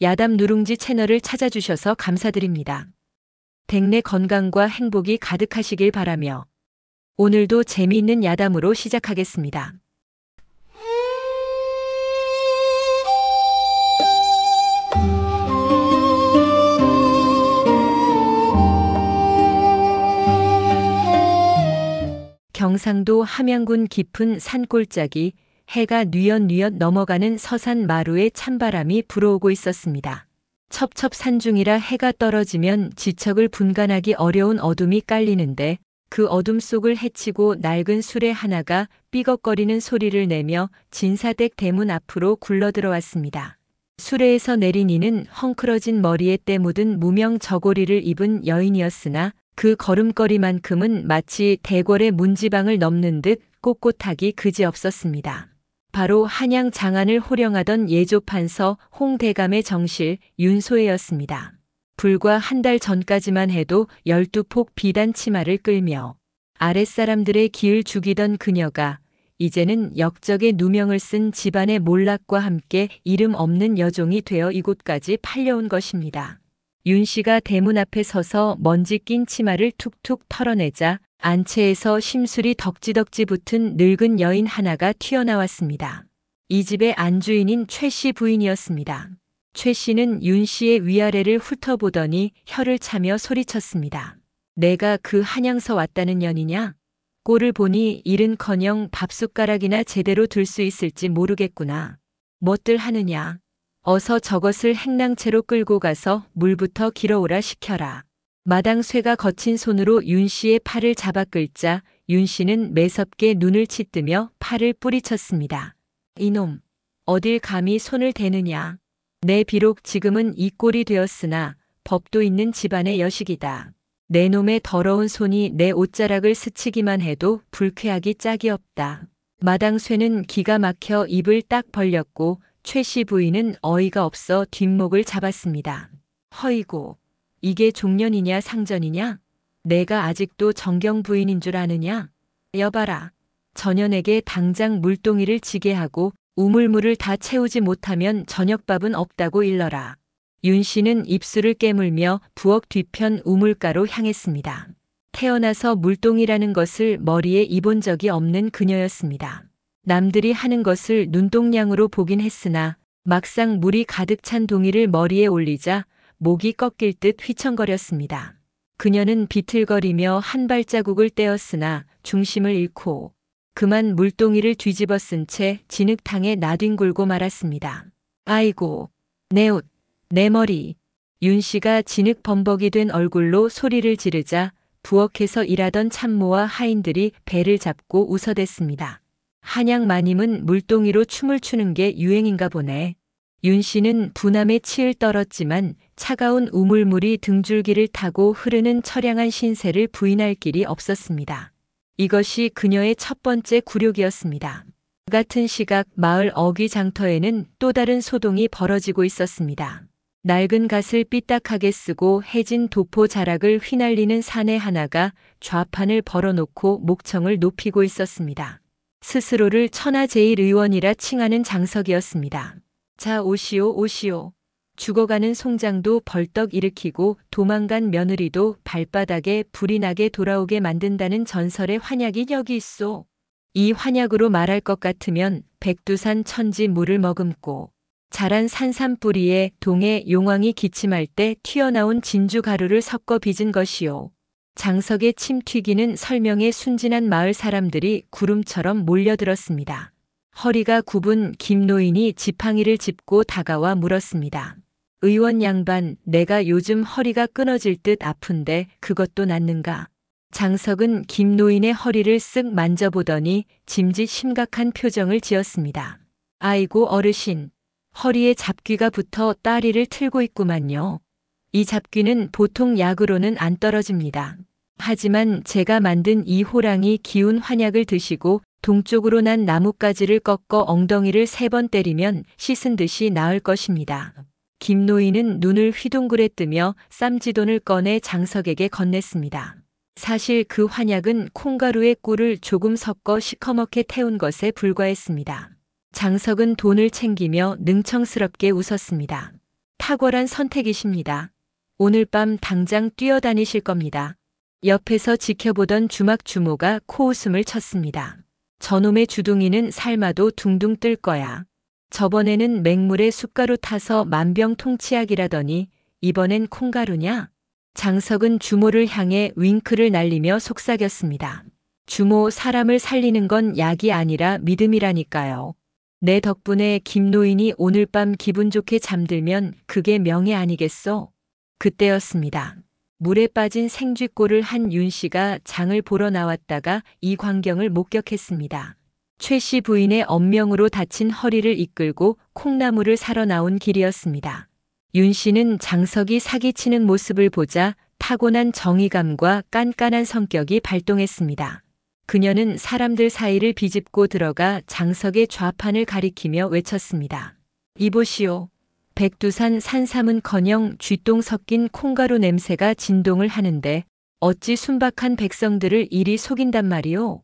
야담 누룽지 채널을 찾아주셔서 감사드립니다. 댁내 건강과 행복이 가득하시길 바라며 오늘도 재미있는 야담으로 시작하겠습니다. 경상도 함양군 깊은 산골짜기 해가 뉘엿뉘엿 넘어가는 서산 마루에 찬바람이 불어오고 있었습니다. 첩첩 산중이라 해가 떨어지면 지척을 분간하기 어려운 어둠이 깔리는데 그 어둠 속을 헤치고 낡은 수레 하나가 삐걱거리는 소리를 내며 진사댁 대문 앞으로 굴러들어왔습니다. 수레에서 내린 이는 헝클어진 머리에 때 묻은 무명 저고리를 입은 여인이었으나 그 걸음걸이만큼은 마치 대궐의 문지방을 넘는 듯 꼿꼿하기 그지없었습니다. 바로 한양 장안을 호령하던 예조판서 홍대감의 정실 윤소혜였습니다. 불과 한 달 전까지만 해도 12폭 비단 치마를 끌며 아랫사람들의 기을 죽이던 그녀가 이제는 역적의 누명을 쓴 집안의 몰락과 함께 이름 없는 여종이 되어 이곳까지 팔려온 것입니다. 윤 씨가 대문 앞에 서서 먼지 낀 치마를 툭툭 털어내자 안채에서 심술이 덕지덕지 붙은 늙은 여인 하나가 튀어나왔습니다. 이 집의 안주인인 최 씨 부인이었습니다. 최 씨는 윤 씨의 위아래를 훑어보더니 혀를 차며 소리쳤습니다. 내가 그 한양서 왔다는 년이냐? 꼴을 보니 일은커녕 밥숟가락이나 제대로 들 수 있을지 모르겠구나. 뭣들 하느냐? 어서 저것을 행랑채로 끌고 가서 물부터 길어오라 시켜라. 마당 쇠가 거친 손으로 윤 씨의 팔을 잡아 끌자 윤 씨는 매섭게 눈을 치뜨며 팔을 뿌리쳤습니다. 이놈, 어딜 감히 손을 대느냐. 내 비록 지금은 이 꼴이 되었으나 법도 있는 집안의 여식이다. 내 놈의 더러운 손이 내 옷자락을 스치기만 해도 불쾌하기 짝이 없다. 마당 쇠는 기가 막혀 입을 딱 벌렸고 최 씨 부인은 어이가 없어 뒷목을 잡았습니다. 허이고, 이게 종년이냐 상전이냐? 내가 아직도 정경 부인인 줄 아느냐? 여봐라. 전현에게 당장 물동이를 지게 하고 우물물을 다 채우지 못하면 저녁밥은 없다고 일러라. 윤 씨는 입술을 깨물며 부엌 뒤편 우물가로 향했습니다. 태어나서 물동이라는 것을 머리에 입은 적이 없는 그녀였습니다. 남들이 하는 것을 눈동냥으로 보긴 했으나 막상 물이 가득 찬 동이를 머리에 올리자 목이 꺾일 듯 휘청거렸습니다. 그녀는 비틀거리며 한 발자국을 떼었으나 중심을 잃고 그만 물동이를 뒤집어 쓴 채 진흙탕에 나뒹굴고 말았습니다. 아이고, 내 옷, 내 머리. 윤 씨가 진흙 범벅이 된 얼굴로 소리를 지르자 부엌에서 일하던 참모와 하인들이 배를 잡고 웃어댔습니다. 한양 마님은 물동이로 춤을 추는 게 유행인가 보네. 윤 씨는 분함에 치을 떨었지만 차가운 우물물이 등줄기를 타고 흐르는 처량한 신세를 부인할 길이 없었습니다. 이것이 그녀의 첫 번째 굴욕이었습니다. 같은 시각 마을 어귀장터에는 또 다른 소동이 벌어지고 있었습니다. 낡은 갓을 삐딱하게 쓰고 해진 도포 자락을 휘날리는 사내 하나가 좌판을 벌어놓고 목청을 높이고 있었습니다. 스스로를 천하제일의원이라 칭하는 장석이었습니다. 자, 오시오, 오시오. 죽어가는 송장도 벌떡 일으키고 도망간 며느리도 발바닥에 불이 나게 돌아오게 만든다는 전설의 환약이 여기 있소. 이 환약으로 말할 것 같으면 백두산 천지 물을 머금고 자란 산삼뿌리에 동해 용왕이 기침할 때 튀어나온 진주가루를 섞어 빚은 것이요. 장석의 침 튀기는 설명에 순진한 마을 사람들이 구름처럼 몰려들었습니다. 허리가 굽은 김노인이 지팡이를 짚고 다가와 물었습니다. 의원 양반, 내가 요즘 허리가 끊어질 듯 아픈데 그것도 낫는가? 장석은 김노인의 허리를 쓱 만져보더니 짐짓 심각한 표정을 지었습니다. 아이고 어르신, 허리에 잡귀가 붙어 따리를 틀고 있구만요. 이 잡귀는 보통 약으로는 안 떨어집니다. 하지만 제가 만든 이 호랑이 기운 환약을 드시고 동쪽으로 난 나뭇가지를 꺾어 엉덩이를 3번 때리면 씻은 듯이 나을 것입니다. 김노인은 눈을 휘둥그레 뜨며 쌈지돈을 꺼내 장석에게 건넸습니다. 사실 그 환약은 콩가루에 꿀을 조금 섞어 시커멓게 태운 것에 불과했습니다. 장석은 돈을 챙기며 능청스럽게 웃었습니다. 탁월한 선택이십니다. 오늘 밤 당장 뛰어다니실 겁니다. 옆에서 지켜보던 주막 주모가 코웃음을 쳤습니다. 저놈의 주둥이는 삶아도 둥둥 뜰 거야. 저번에는 맹물에 숟가루 타서 만병통치약이라더니 이번엔 콩가루냐? 장석은 주모를 향해 윙크를 날리며 속삭였습니다. 주모, 사람을 살리는 건 약이 아니라 믿음이라니까요. 내 덕분에 김노인이 오늘 밤 기분 좋게 잠들면 그게 명예 아니겠소? 그때였습니다. 물에 빠진 생쥐꼴을 한 윤 씨가 장을 보러 나왔다가 이 광경을 목격했습니다. 최 씨 부인의 언명으로 다친 허리를 이끌고 콩나물을 사러 나온 길이었습니다. 윤 씨는 장석이 사기치는 모습을 보자 타고난 정의감과 깐깐한 성격이 발동했습니다. 그녀는 사람들 사이를 비집고 들어가 장석의 좌판을 가리키며 외쳤습니다. 이보시오. 백두산 산삼은커녕 쥐똥 섞인 콩가루 냄새가 진동을 하는데 어찌 순박한 백성들을 이리 속인단 말이오.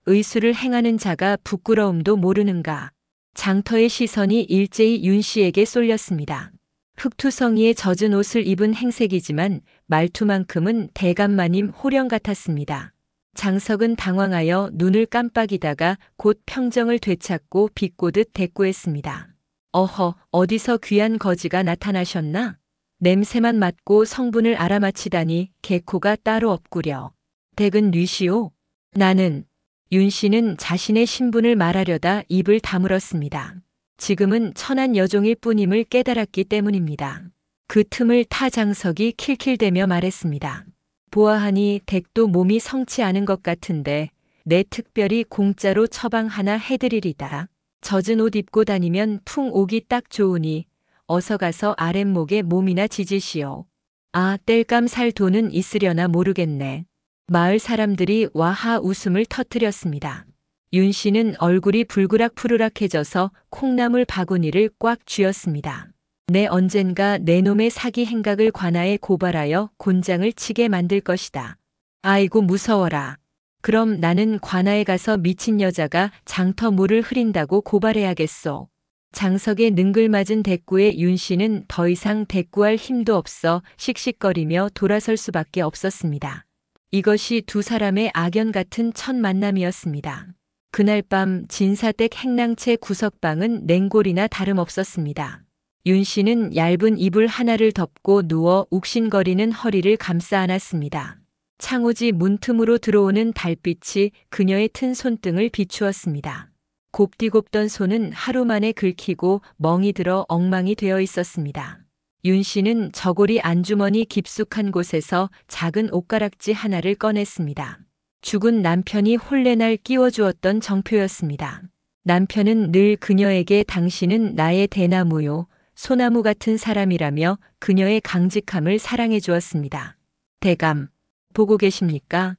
의술을 행하는 자가 부끄러움도 모르는가. 장터의 시선이 일제히 윤 씨에게 쏠렸습니다. 흙투성이에 젖은 옷을 입은 행색이지만 말투만큼은 대감마님 호령 같았습니다. 장석은 당황하여 눈을 깜빡이다가 곧 평정을 되찾고 비꼬듯 대꾸했습니다. 어허, 어디서 귀한 거지가 나타나셨나? 냄새만 맡고 성분을 알아맞히다니 개코가 따로 없구려. 댁은 뉘시오? 나는. 윤 씨는 자신의 신분을 말하려다 입을 다물었습니다. 지금은 천한 여종일 뿐임을 깨달았기 때문입니다. 그 틈을 타 장석이 킬킬대며 말했습니다. 보아하니 댁도 몸이 성치 않은 것 같은데 내 특별히 공짜로 처방 하나 해드리리다. 젖은 옷 입고 다니면 풍 오기 딱 좋으니 어서 가서 아랫목에 몸이나 지지시오. 아, 뗄감 살 돈은 있으려나 모르겠네. 마을 사람들이 와하 웃음을 터뜨렸습니다. 윤 씨는 얼굴이 불그락푸르락해져서 콩나물 바구니를 꽉 쥐었습니다. 내 언젠가 내 놈의 사기 행각을 관아에 고발하여 곤장을 치게 만들 것이다. 아이고 무서워라. 그럼 나는 관아에 가서 미친 여자가 장터 물을 흐린다고 고발해야겠소. 장석의 능글맞은 대꾸에 윤 씨는 더 이상 대꾸할 힘도 없어 씩씩거리며 돌아설 수밖에 없었습니다. 이것이 두 사람의 악연 같은 첫 만남이었습니다. 그날 밤 진사댁 행랑채 구석방은 냉골이나 다름없었습니다. 윤 씨는 얇은 이불 하나를 덮고 누워 욱신거리는 허리를 감싸 안았습니다. 창호지 문틈으로 들어오는 달빛이 그녀의 튼 손등을 비추었습니다. 곱디곱던 손은 하루 만에 긁히고 멍이 들어 엉망이 되어 있었습니다. 윤 씨는 저고리 안주머니 깊숙한 곳에서 작은 옷가락지 하나를 꺼냈습니다. 죽은 남편이 홀레날 끼워주었던 정표였습니다. 남편은 늘 그녀에게 당신은 나의 대나무요, 소나무 같은 사람이라며 그녀의 강직함을 사랑해 주었습니다. 대감, 보고 계십니까?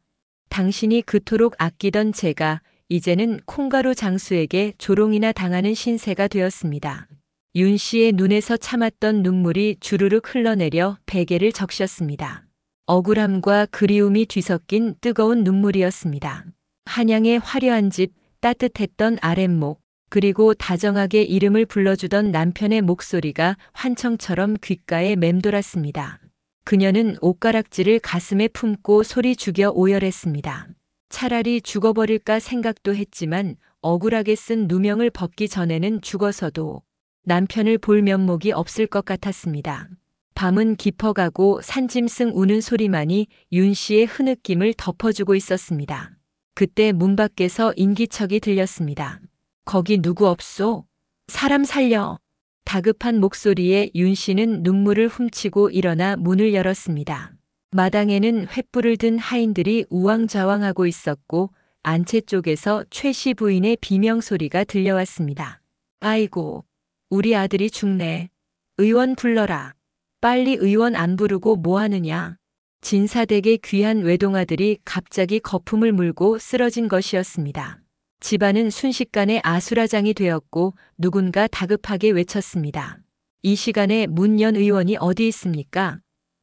당신이 그토록 아끼던 제가 이제는 콩가루 장수에게 조롱이나 당하는 신세가 되었습니다. 윤 씨의 눈에서 참았던 눈물이 주르륵 흘러내려 베개를 적셨습니다. 억울함과 그리움이 뒤섞인 뜨거운 눈물이었습니다. 한양의 화려한 집, 따뜻했던 아랫목, 그리고 다정하게 이름을 불러주던 남편의 목소리가 환청처럼 귓가에 맴돌았습니다. 그녀는 옷가락지를 가슴에 품고 소리 죽여 오열했습니다. 차라리 죽어버릴까 생각도 했지만 억울하게 쓴 누명을 벗기 전에는 죽어서도 남편을 볼 면목이 없을 것 같았습니다. 밤은 깊어가고 산짐승 우는 소리만이 윤 씨의 흐느낌을 덮어주고 있었습니다. 그때 문 밖에서 인기척이 들렸습니다. 거기 누구 없소? 사람 살려! 다급한 목소리에 윤 씨는 눈물을 훔치고 일어나 문을 열었습니다. 마당에는 횃불을 든 하인들이 우왕좌왕하고 있었고 안채 쪽에서 최 씨 부인의 비명소리가 들려왔습니다. 아이고, 우리 아들이 죽네. 의원 불러라. 빨리 의원 안 부르고 뭐 하느냐. 진사댁의 귀한 외동아들이 갑자기 거품을 물고 쓰러진 것이었습니다. 집안은 순식간에 아수라장이 되었고 누군가 다급하게 외쳤습니다. 이 시간에 문연 의원이 어디 있습니까?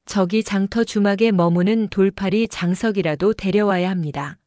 저기 장터 주막에 머무는 돌팔이 장석이라도 데려와야 합니다.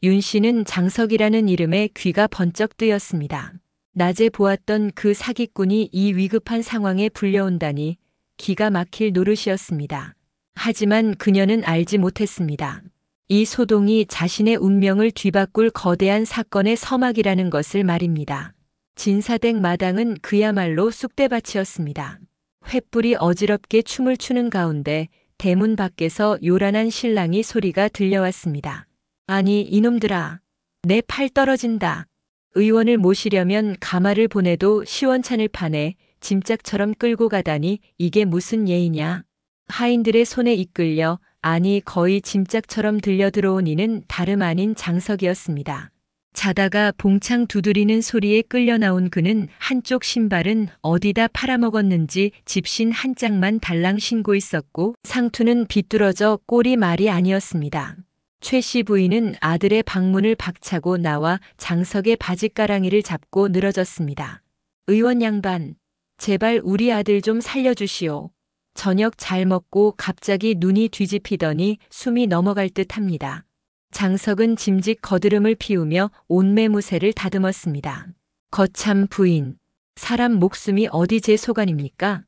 윤 씨는 장석이라는 이름에 귀가 번쩍 뜨였습니다. 낮에 보았던 그 사기꾼이 이 위급한 상황에 불려온다니 기가 막힐 노릇이었습니다. 하지만 그녀는 알지 못했습니다. 이 소동이 자신의 운명을 뒤바꿀 거대한 사건의 서막이라는 것을 말입니다. 진사댁 마당은 그야말로 쑥대밭이었습니다. 횃불이 어지럽게 춤을 추는 가운데 대문 밖에서 요란한 신랑이 소리가 들려왔습니다. 아니 이놈들아, 내 팔 떨어진다. 의원을 모시려면 가마를 보내도 시원찮을 판에 짐짝처럼 끌고 가다니 이게 무슨 예의냐. 하인들의 손에 이끌려 아니 거의 짐짝처럼 들려 들어온 이는 다름 아닌 장석이었습니다. 자다가 봉창 두드리는 소리에 끌려 나온 그는 한쪽 신발은 어디다 팔아먹었는지 집신 한 짝만 달랑 신고 있었고 상투는 비뚤어져 꼴이 말이 아니었습니다. 최 씨 부인은 아들의 방문을 박차고 나와 장석의 바짓가랑이를 잡고 늘어졌습니다. 의원 양반, 제발 우리 아들 좀 살려주시오. 저녁 잘 먹고 갑자기 눈이 뒤집히더니 숨이 넘어갈 듯 합니다. 장석은 짐짓 거드름을 피우며 온매무새를 다듬었습니다. 거참 부인, 사람 목숨이 어디 제 소관입니까?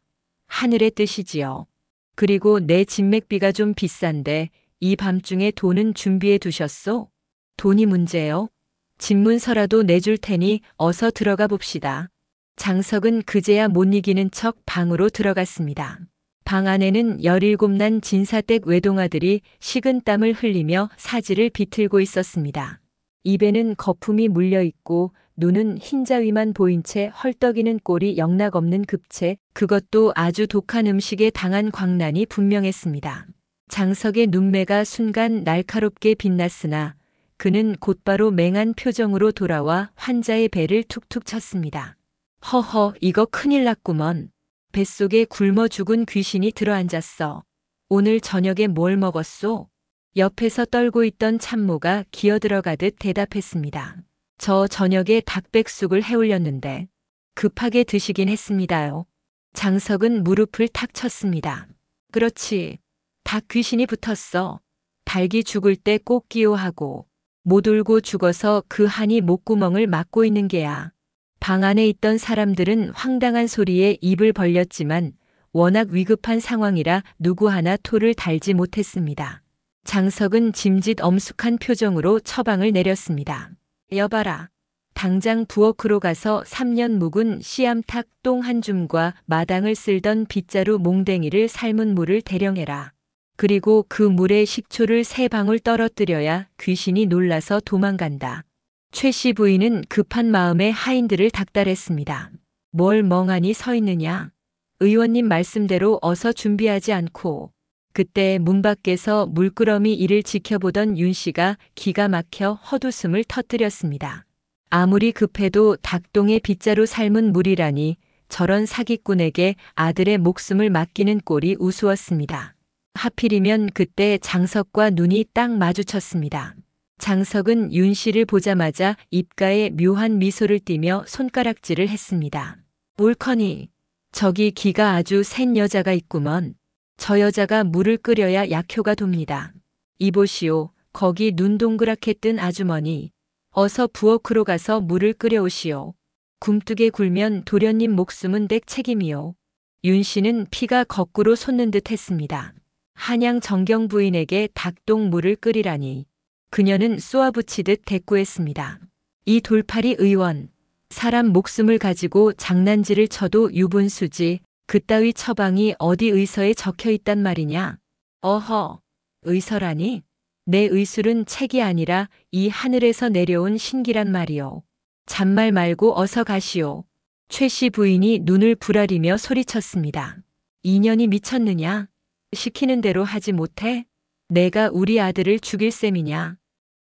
하늘의 뜻이지요. 그리고 내 진맥비가 좀 비싼데 이 밤중에 돈은 준비해 두셨소? 돈이 문제요? 집문서라도 내줄 테니 어서 들어가 봅시다. 장석은 그제야 못 이기는 척 방으로 들어갔습니다. 방 안에는 17난 진사댁 외동아들이 식은 땀을 흘리며 사지를 비틀고 있었습니다. 입에는 거품이 물려 있고 눈은 흰자위만 보인 채 헐떡이는 꼴이 영락없는 급체, 그것도 아주 독한 음식에 당한 광란이 분명했습니다. 장석의 눈매가 순간 날카롭게 빛났으나 그는 곧바로 맹한 표정으로 돌아와 환자의 배를 툭툭 쳤습니다. 허허, 이거 큰일 났구먼. 뱃속에 굶어 죽은 귀신이 들어앉았어. 오늘 저녁에 뭘 먹었소? 옆에서 떨고 있던 참모가 기어들어가듯 대답했습니다. 저 저녁에 닭백숙을 해올렸는데 급하게 드시긴 했습니다요. 장석은 무릎을 탁 쳤습니다. 그렇지. 닭 귀신이 붙었어. 닭이 죽을 때 꼭 기호하고 못 울고 죽어서 그 한이 목구멍을 막고 있는 게야. 방 안에 있던 사람들은 황당한 소리에 입을 벌렸지만 워낙 위급한 상황이라 누구 하나 토를 달지 못했습니다. 장석은 짐짓 엄숙한 표정으로 처방을 내렸습니다. 여봐라. 당장 부엌으로 가서 3년 묵은 씨암탉 똥 한 줌과 마당을 쓸던 빗자루 몽댕이를 삶은 물을 대령해라. 그리고 그 물에 식초를 3방울 떨어뜨려야 귀신이 놀라서 도망간다. 최 씨 부인은 급한 마음에 하인들을 닥달했습니다. 뭘 멍하니 서 있느냐. 의원님 말씀대로 어서 준비하지 않고. 그때 문 밖에서 물끄러미 이를 지켜보던 윤 씨가 기가 막혀 헛웃음을 터뜨렸습니다. 아무리 급해도 닭똥에 빗자루 삶은 물이라니 저런 사기꾼에게 아들의 목숨을 맡기는 꼴이 우스웠습니다. 하필이면 그때 장석과 눈이 딱 마주쳤습니다. 장석은 윤 씨를 보자마자 입가에 묘한 미소를 띠며 손가락질을 했습니다. 옳거니 저기 기가 아주 센 여자가 있구먼. 저 여자가 물을 끓여야 약효가 돕니다. 이보시오. 거기 눈 동그랗게 뜬 아주머니. 어서 부엌으로 가서 물을 끓여오시오. 굼뜨게 굴면 도련님 목숨은 댁 책임이오. 윤 씨는 피가 거꾸로 솟는 듯 했습니다. 한양 정경 부인에게 닭똥 물을 끓이라니. 그녀는 쏘아붙이듯 대꾸했습니다. 이 돌팔이 의원, 사람 목숨을 가지고 장난질을 쳐도 유분수지 그따위 처방이 어디 의서에 적혀 있단 말이냐. 어허, 의서라니? 내 의술은 책이 아니라 이 하늘에서 내려온 신기란 말이오. 잔말 말고 어서 가시오. 최 씨 부인이 눈을 부라리며 소리쳤습니다. 인연이 미쳤느냐? 시키는 대로 하지 못해? 내가 우리 아들을 죽일 셈이냐?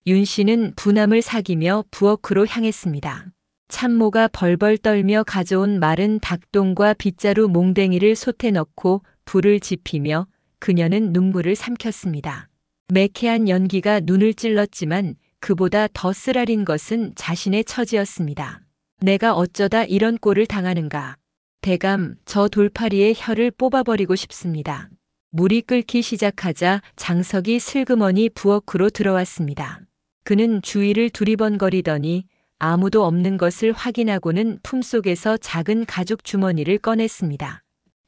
윤 씨는 분함을 사기며 부엌으로 향했습니다. 참모가 벌벌 떨며 가져온 마른 닭똥과 빗자루 몽댕이를 솥에 넣고 불을 지피며 그녀는 눈물을 삼켰습니다. 매캐한 연기가 눈을 찔렀지만 그보다 더 쓰라린 것은 자신의 처지였습니다. 내가 어쩌다 이런 꼴을 당하는가. 대감 저 돌팔이의 혀를 뽑아버리고 싶습니다. 물이 끓기 시작하자 장석이 슬그머니 부엌으로 들어왔습니다. 그는 주위를 두리번거리더니 아무도 없는 것을 확인하고는 품속에서 작은 가죽 주머니를 꺼냈습니다.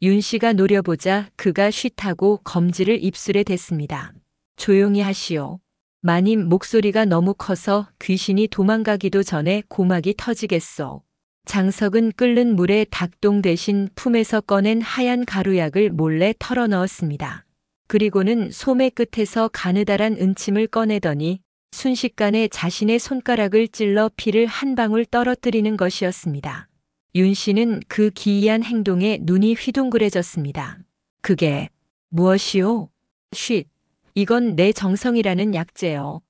윤 씨가 노려보자 그가 쉿하고 검지를 입술에 댔습니다. 조용히 하시오. 마님 목소리가 너무 커서 귀신이 도망가기도 전에 고막이 터지겠소. 장석은 끓는 물에 닭똥 대신 품에서 꺼낸 하얀 가루약을 몰래 털어 넣었습니다. 그리고는 소매 끝에서 가느다란 은침을 꺼내더니 순식간에 자신의 손가락을 찔러 피를 한 방울 떨어뜨리는 것이었습니다. 윤 씨는 그 기이한 행동에 눈이 휘둥그레졌습니다. 그게 무엇이오? 쉿. 이건 내 정성이라는 약재요.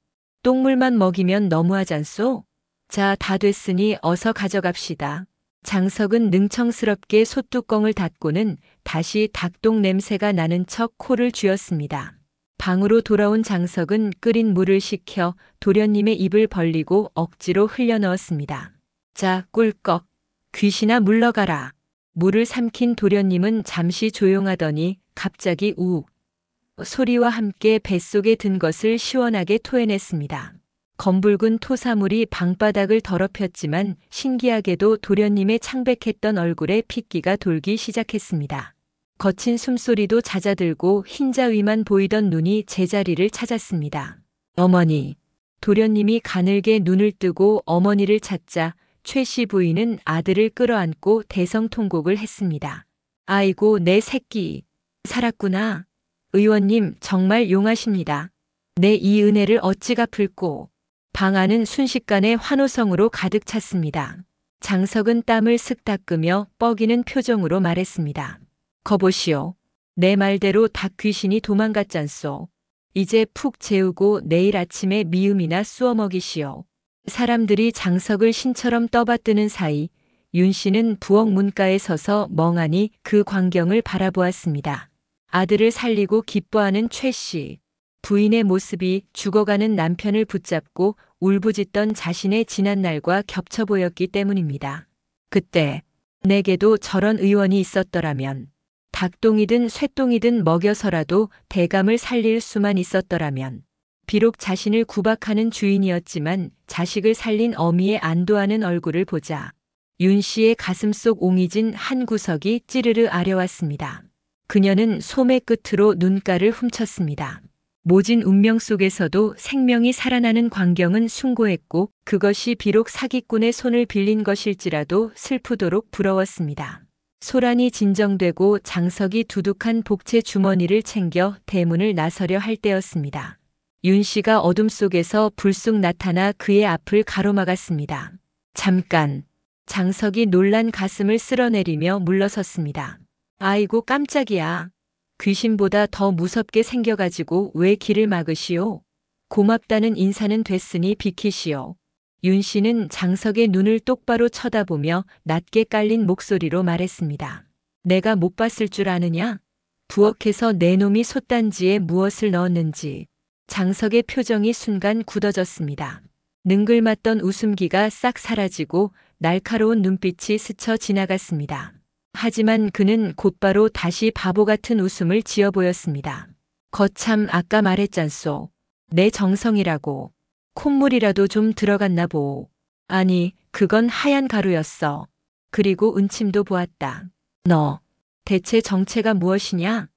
똥물만 먹이면 너무하잖소? 자, 다 됐으니 어서 가져갑시다. 장석은 능청스럽게 솥뚜껑을 닫고는 다시 닭똥 냄새가 나는 척 코를 쥐었습니다. 방으로 돌아온 장석은 끓인 물을 식혀 도련님의 입을 벌리고 억지로 흘려 넣었습니다. 자, 꿀꺽. 귀신아 물러가라. 물을 삼킨 도련님은 잠시 조용하더니 갑자기 우욱 소리와 함께 뱃속에 든 것을 시원하게 토해냈습니다. 검붉은 토사물이 방바닥을 더럽혔지만 신기하게도 도련님의 창백했던 얼굴에 핏기가 돌기 시작했습니다. 거친 숨소리도 잦아들고 흰자 위만 보이던 눈이 제자리를 찾았습니다. 어머니. 도련님이 가늘게 눈을 뜨고 어머니를 찾자 최 씨 부인은 아들을 끌어안고 대성통곡을 했습니다. 아이고 내 새끼. 살았구나. 의원님 정말 용하십니다. 내 이 은혜를 어찌 갚을꼬. 방 안은 순식간에 환호성으로 가득 찼습니다. 장석은 땀을 쓱 닦으며 뻐기는 표정으로 말했습니다. 거보시오. 내 말대로 닭귀신이 도망갔잖소. 이제 푹 재우고 내일 아침에 미음이나 쑤어 먹이시오. 사람들이 장석을 신처럼 떠받드는 사이 윤 씨는 부엌 문가에 서서 멍하니 그 광경을 바라보았습니다. 아들을 살리고 기뻐하는 최 씨. 부인의 모습이 죽어가는 남편을 붙잡고 울부짖던 자신의 지난날과 겹쳐 보였기 때문입니다. 그때 내게도 저런 의원이 있었더라면, 닭똥이든 쇠똥이든 먹여서라도 대감을 살릴 수만 있었더라면, 비록 자신을 구박하는 주인이었지만 자식을 살린 어미의 안도하는 얼굴을 보자 윤 씨의 가슴속 옹이진 한 구석이 찌르르 아려왔습니다. 그녀는 소매 끝으로 눈가를 훔쳤습니다. 모진 운명 속에서도 생명이 살아나는 광경은 숭고했고 그것이 비록 사기꾼의 손을 빌린 것일지라도 슬프도록 부러웠습니다. 소란이 진정되고 장석이 두둑한 복채 주머니를 챙겨 대문을 나서려 할 때였습니다. 윤 씨가 어둠 속에서 불쑥 나타나 그의 앞을 가로막았습니다. 잠깐. 장석이 놀란 가슴을 쓸어내리며 물러섰습니다. 아이고 깜짝이야. 귀신보다 더 무섭게 생겨가지고 왜 길을 막으시오? 고맙다는 인사는 됐으니 비키시오. 윤 씨는 장석의 눈을 똑바로 쳐다보며 낮게 깔린 목소리로 말했습니다. 내가 못 봤을 줄 아느냐? 부엌에서 내 놈이 솥단지에 무엇을 넣었는지. 장석의 표정이 순간 굳어졌습니다. 능글맞던 웃음기가 싹 사라지고 날카로운 눈빛이 스쳐 지나갔습니다. 하지만 그는 곧바로 다시 바보 같은 웃음을 지어 보였습니다. 거참 아까 말했잖소. 내 정성이라고. 콧물이라도 좀 들어갔나 보. 아니, 그건 하얀 가루였어. 그리고 은침도 보았다. 너, 대체 정체가 무엇이냐?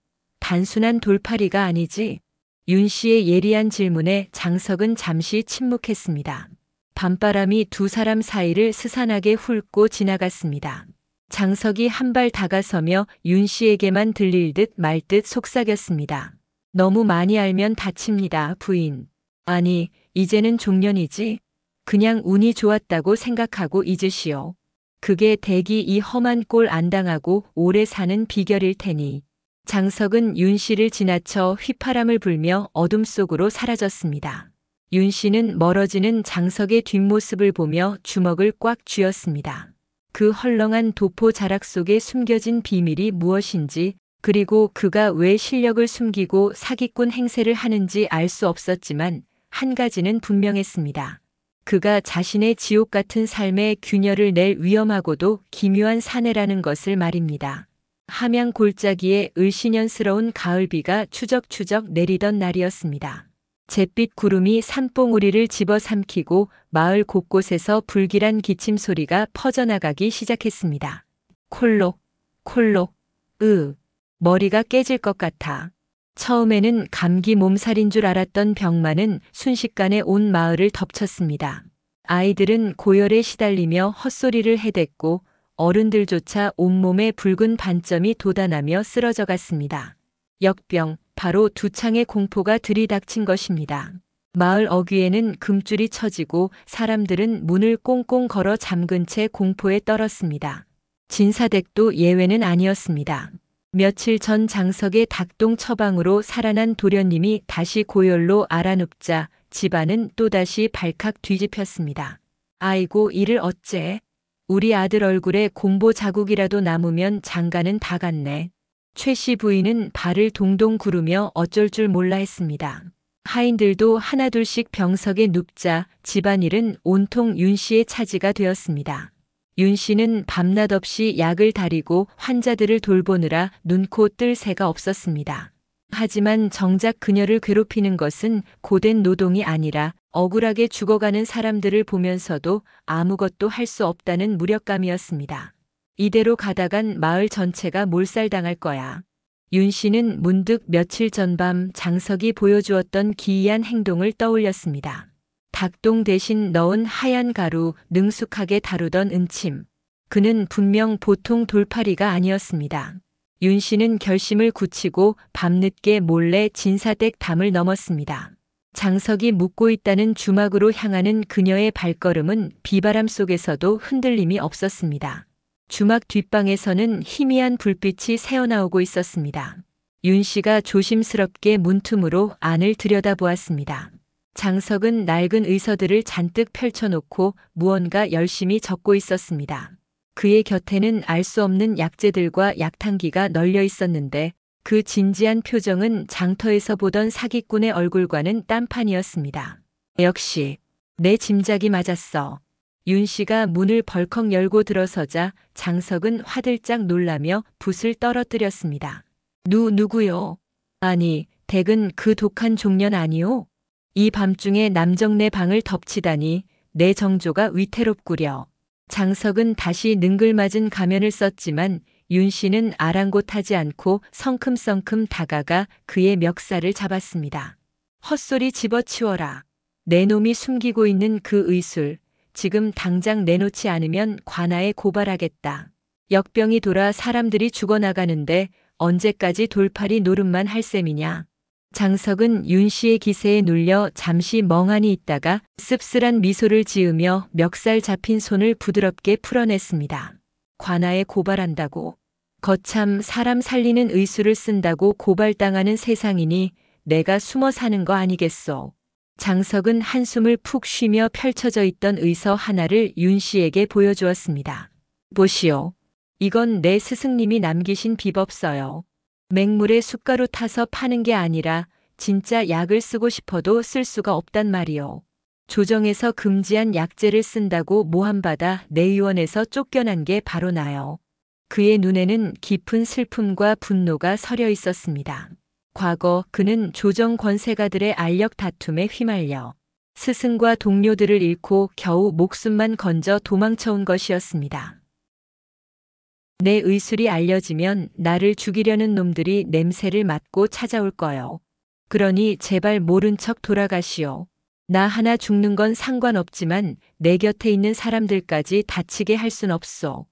단순한 돌팔이가 아니지. 윤 씨의 예리한 질문에 장석은 잠시 침묵했습니다. 밤바람이 두 사람 사이를 스산하게 훑고 지나갔습니다. 장석이 한 발 다가서며 윤 씨에게만 들릴 듯 말 듯 속삭였습니다. 너무 많이 알면 다칩니다, 부인. 아니, 이제는 종년이지. 그냥 운이 좋았다고 생각하고 잊으시오. 그게 댁이 이 험한 꼴 안 당하고 오래 사는 비결일 테니. 장석은 윤 씨를 지나쳐 휘파람을 불며 어둠 속으로 사라졌습니다. 윤 씨는 멀어지는 장석의 뒷모습을 보며 주먹을 꽉 쥐었습니다. 그 헐렁한 도포 자락 속에 숨겨진 비밀이 무엇인지, 그리고 그가 왜 실력을 숨기고 사기꾼 행세를 하는지 알 수 없었지만 한 가지는 분명했습니다. 그가 자신의 지옥 같은 삶에 균열을 낼 위험하고도 기묘한 사내라는 것을 말입니다. 함양 골짜기에 을씨년스러운 가을비가 추적추적 내리던 날이었습니다. 잿빛 구름이 산봉우리를 집어삼키고 마을 곳곳에서 불길한 기침 소리가 퍼져나가기 시작했습니다. 콜록, 콜록, 머리가 깨질 것 같아. 처음에는 감기 몸살인 줄 알았던 병만은 순식간에 온 마을을 덮쳤습니다. 아이들은 고열에 시달리며 헛소리를 해댔고 어른들조차 온몸에 붉은 반점이 돋아나며 쓰러져 갔습니다. 역병, 바로 두 창의 공포가 들이닥친 것입니다. 마을 어귀에는 금줄이 쳐지고 사람들은 문을 꽁꽁 걸어 잠근 채 공포에 떨었습니다. 진사댁도 예외는 아니었습니다. 며칠 전 장석의 닭동 처방으로 살아난 도련님이 다시 고열로 알아눕자 집안은 또다시 발칵 뒤집혔습니다. 아이고, 이를 어째? 우리 아들 얼굴에 공보 자국이라도 남으면 장가는 다 갔네. 최 씨 부인은 발을 동동 구르며 어쩔 줄 몰라 했습니다. 하인들도 하나둘씩 병석에 눕자 집안일은 온통 윤 씨의 차지가 되었습니다. 윤 씨는 밤낮 없이 약을 다리고 환자들을 돌보느라 눈코 뜰 새가 없었습니다. 하지만 정작 그녀를 괴롭히는 것은 고된 노동이 아니라 억울하게 죽어가는 사람들을 보면서도 아무것도 할 수 없다는 무력감이었습니다. 이대로 가다간 마을 전체가 몰살당할 거야. 윤 씨는 문득 며칠 전 밤 장석이 보여주었던 기이한 행동을 떠올렸습니다. 닭동 대신 넣은 하얀 가루, 능숙하게 다루던 은침. 그는 분명 보통 돌팔이가 아니었습니다. 윤 씨는 결심을 굳히고 밤늦게 몰래 진사댁 담을 넘었습니다. 장석이 묵고 있다는 주막으로 향하는 그녀의 발걸음은 비바람 속에서도 흔들림이 없었습니다. 주막 뒷방에서는 희미한 불빛이 새어나오고 있었습니다. 윤 씨가 조심스럽게 문틈으로 안을 들여다보았습니다. 장석은 낡은 의서들을 잔뜩 펼쳐놓고 무언가 열심히 적고 있었습니다. 그의 곁에는 알 수 없는 약재들과 약탕기가 널려 있었는데 그 진지한 표정은 장터에서 보던 사기꾼의 얼굴과는 딴판이었습니다. 역시 내 짐작이 맞았어. 윤 씨가 문을 벌컥 열고 들어서자 장석은 화들짝 놀라며 붓을 떨어뜨렸습니다. 누구요? 아니, 댁은 그 독한 종년 아니오? 이 밤중에 남정네 방을 덮치다니 내 정조가 위태롭구려. 장석은 다시 능글맞은 가면을 썼지만 윤 씨는 아랑곳하지 않고 성큼성큼 다가가 그의 멱살을 잡았습니다. 헛소리 집어치워라. 내 놈이 숨기고 있는 그 의술, 지금 당장 내놓지 않으면 관아에 고발하겠다. 역병이 돌아 사람들이 죽어나가는데 언제까지 돌팔이 노름만 할 셈이냐. 장석은 윤 씨의 기세에 눌려 잠시 멍하니 있다가 씁쓸한 미소를 지으며 멱살 잡힌 손을 부드럽게 풀어냈습니다. 관아에 고발한다고. 거참 사람 살리는 의술을 쓴다고 고발당하는 세상이니 내가 숨어 사는 거 아니겠소. 장석은 한숨을 푹 쉬며 펼쳐져 있던 의서 하나를 윤 씨에게 보여주었습니다. 보시오. 이건 내 스승님이 남기신 비법서요. 맹물에 숟가루 타서 파는 게 아니라 진짜 약을 쓰고 싶어도 쓸 수가 없단 말이오. 조정에서 금지한 약재를 쓴다고 모함받아 내의원에서 쫓겨난 게 바로 나요. 그의 눈에는 깊은 슬픔과 분노가 서려 있었습니다. 과거 그는 조정 권세가들의 알력 다툼에 휘말려 스승과 동료들을 잃고 겨우 목숨만 건져 도망쳐온 것이었습니다. 내 의술이 알려지면 나를 죽이려는 놈들이 냄새를 맡고 찾아올 거요. 그러니 제발 모른 척 돌아가시오. 나 하나 죽는 건 상관없지만 내 곁에 있는 사람들까지 다치게 할 순 없소.